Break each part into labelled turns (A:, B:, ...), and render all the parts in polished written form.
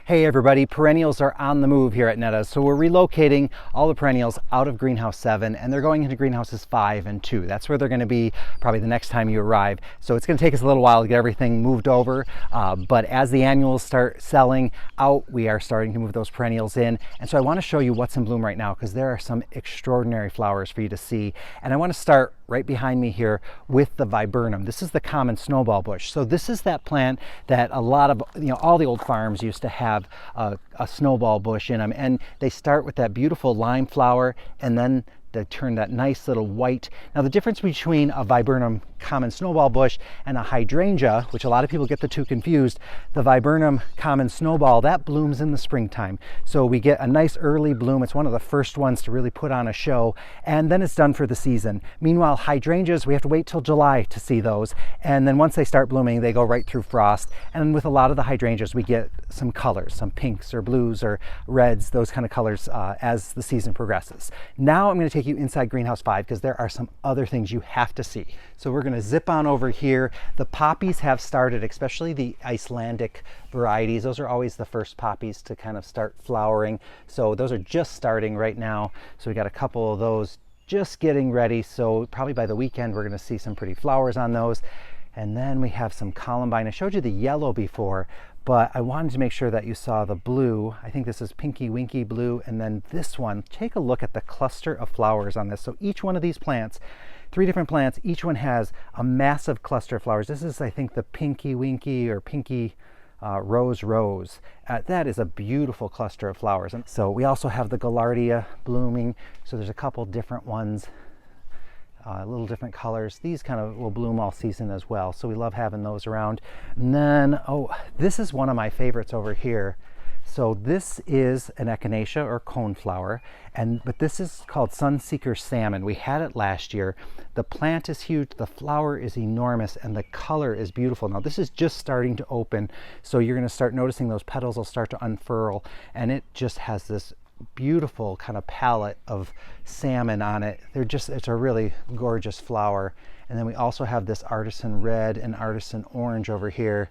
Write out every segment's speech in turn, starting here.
A: Hey everybody, perennials are on the move here at Netta. So we're relocating all the perennials out of greenhouse 7 and they're going into greenhouses 5 and 2. That's where they're going to be probably the next time you arrive. So it's going to take us a little while to get everything moved over. But as the annuals start selling out, we are starting to move those perennials in. And so I want to show you what's in bloom right now because there are some extraordinary flowers for you to see. And I want to start right behind me here with the viburnum. This is the common snowball bush. So this is that plant that a lot of, all the old farms used to have a snowball bush in them, and they start with that beautiful lime flower and then they turn that nice little white. Now the difference between a viburnum common snowball bush and a hydrangea, which a lot of people get the two confused, the viburnum common snowball, that blooms in the springtime. So we get a nice early bloom. It's one of the first ones to really put on a show, and then it's done for the season. Meanwhile, hydrangeas, we have to wait till July to see those. And then once they start blooming, they go right through frost. And with a lot of the hydrangeas, we get some colors, some pinks or blues or reds, those kind of colors as the season progresses. Now I'm going to take you inside greenhouse 5 because there are some other things you have to see. So we're going to zip on over here. The poppies have started, especially the Icelandic varieties. Those are always the first poppies to kind of start flowering. So those are just starting right now. So we got a couple of those just getting ready. So probably by the weekend, we're going to see some pretty flowers on those. And then we have some Columbine. I showed you the yellow before, but I wanted to make sure that you saw the blue. I think this is Pinky Winky blue. And then this one, take a look at the cluster of flowers on this. So each one of these plants, 3 different plants, each one has a massive cluster of flowers. This is, I think, the Pinky Winky or Pinky Rose. That is a beautiful cluster of flowers. And so we also have the Gaillardia blooming. So there's a couple different ones. Little different colors. These kind of will bloom all season as well. So we love having those around. And then, oh, this is one of my favorites over here. So this is an echinacea or coneflower, but this is called Sunseeker Salmon. We had it last year. The plant is huge, the flower is enormous, and the color is beautiful. Now this is just starting to open, so you're going to start noticing those petals will start to unfurl, and it just has this beautiful kind of palette of salmon on it. It's a really gorgeous flower. And then we also have this Artisan Red and Artisan Orange over here.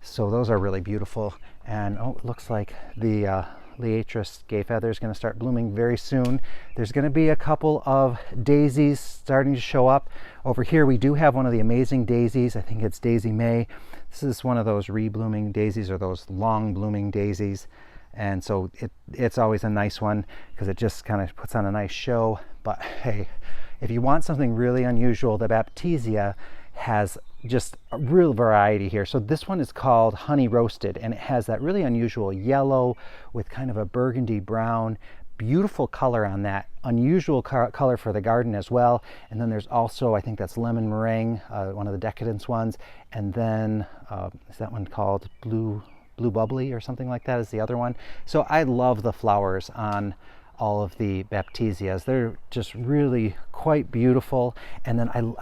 A: So those are really beautiful. And oh, it looks like the Liatris gay feather is going to start blooming very soon. There's going to be a couple of daisies starting to show up. Over here we do have one of the amazing daisies. I think it's Daisy May. This is one of those reblooming daisies or those long blooming daisies. And so it's always a nice one because it just kind of puts on a nice show. But hey, if you want something really unusual, the Baptisia has just a real variety here. So this one is called Honey Roasted, and it has that really unusual yellow with kind of a burgundy brown. Beautiful color on that, unusual color for the garden as well. And then there's also, I think that's Lemon Meringue, one of the Decadence ones. And then is that one called Blue Bubbly or something like that is the other one. So I love the flowers on all of the Baptisias. They're just really quite beautiful. And then I'm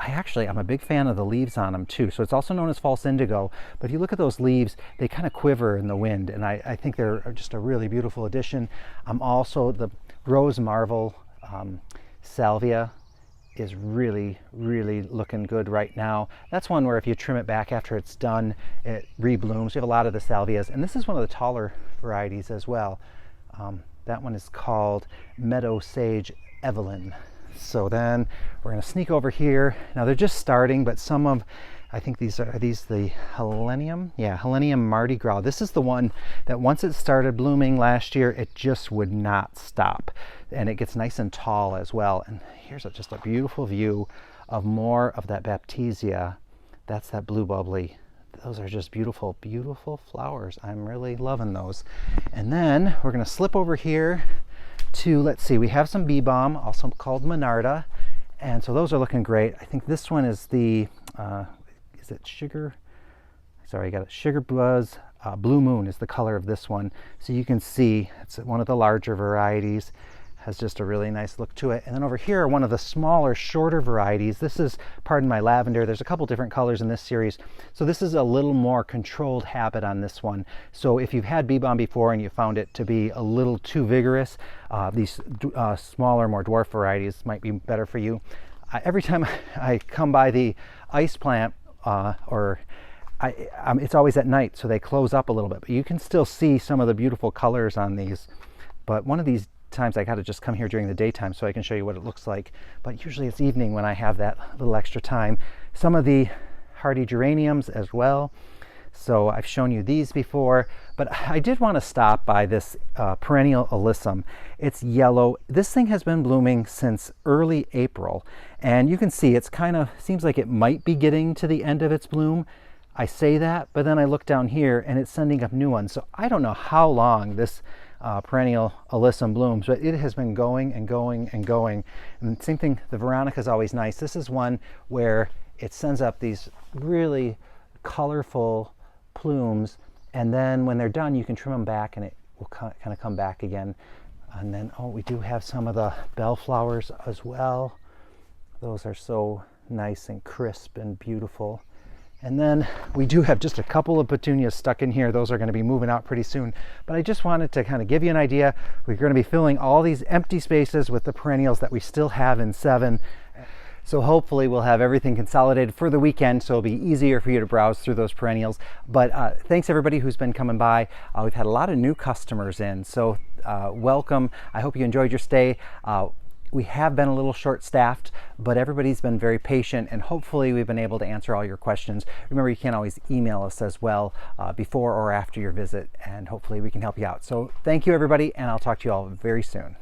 A: a big fan of the leaves on them too. So it's also known as false indigo, but if you look at those leaves, they kind of quiver in the wind, and I think they're just a really beautiful addition. Also the Rose Marvel Salvia is really looking good right now. That's one where if you trim it back after it's done, it reblooms. We have a lot of the salvias, and this is one of the taller varieties as well. That one is called Meadow Sage Evelyn. So then we're going to sneak over here. Now they're just starting, but some of, I think these the Helenium? Yeah, Helenium Mardi Gras. This is the one that once it started blooming last year, it just would not stop. And it gets nice and tall as well. And here's just a beautiful view of more of that Baptisia. That's that Blue Bubbly. Those are just beautiful, beautiful flowers. I'm really loving those. And then we're going to slip over here to, let's see, we have some Beebalm, also called Monarda. And so those are looking great. I think this one is the, is it Sugar? Sorry, I got it. Sugar Buzz Blue Moon is the color of this one. So you can see it's one of the larger varieties. Has just a really nice look to it. And then over here, one of the smaller, shorter varieties. This is, pardon my lavender. There's a couple different colors in this series. So this is a little more controlled habit on this one. So if you've had Beebalm before and you found it to be a little too vigorous, these smaller, more dwarf varieties might be better for you. Every time I come by the ice plant or it's always at night, so they close up a little bit, but you can still see some of the beautiful colors on these. But one of these times I got to just come here during the daytime so I can show you what it looks like. But usually it's evening when I have that little extra time. Some of the hardy geraniums as well. So I've shown you these before, but I did want to stop by this perennial Alyssum. It's yellow. This thing has been blooming since early April, and you can see it's kind of seems like it might be getting to the end of its bloom. I say that, but then I look down here and it's sending up new ones. So I don't know how long this perennial Alyssum blooms, but it has been going and going and going. And same thing, the Veronica is always nice. This is one where it sends up these really colorful plumes, and then when they're done you can trim them back and it will kind of come back again. And then we do have some of the bellflowers as well. Those are so nice and crisp and beautiful. And then we do have just a couple of petunias stuck in here. Those are going to be moving out pretty soon. But I just wanted to kind of give you an idea. We're going to be filling all these empty spaces with the perennials that we still have in 7. So hopefully we'll have everything consolidated for the weekend, so it'll be easier for you to browse through those perennials. But thanks everybody who's been coming by. We've had a lot of new customers in, so welcome. I hope you enjoyed your stay. We have been a little short-staffed, but everybody's been very patient, and hopefully we've been able to answer all your questions. Remember, you can always email us as well before or after your visit, and hopefully we can help you out. So thank you everybody, and I'll talk to you all very soon.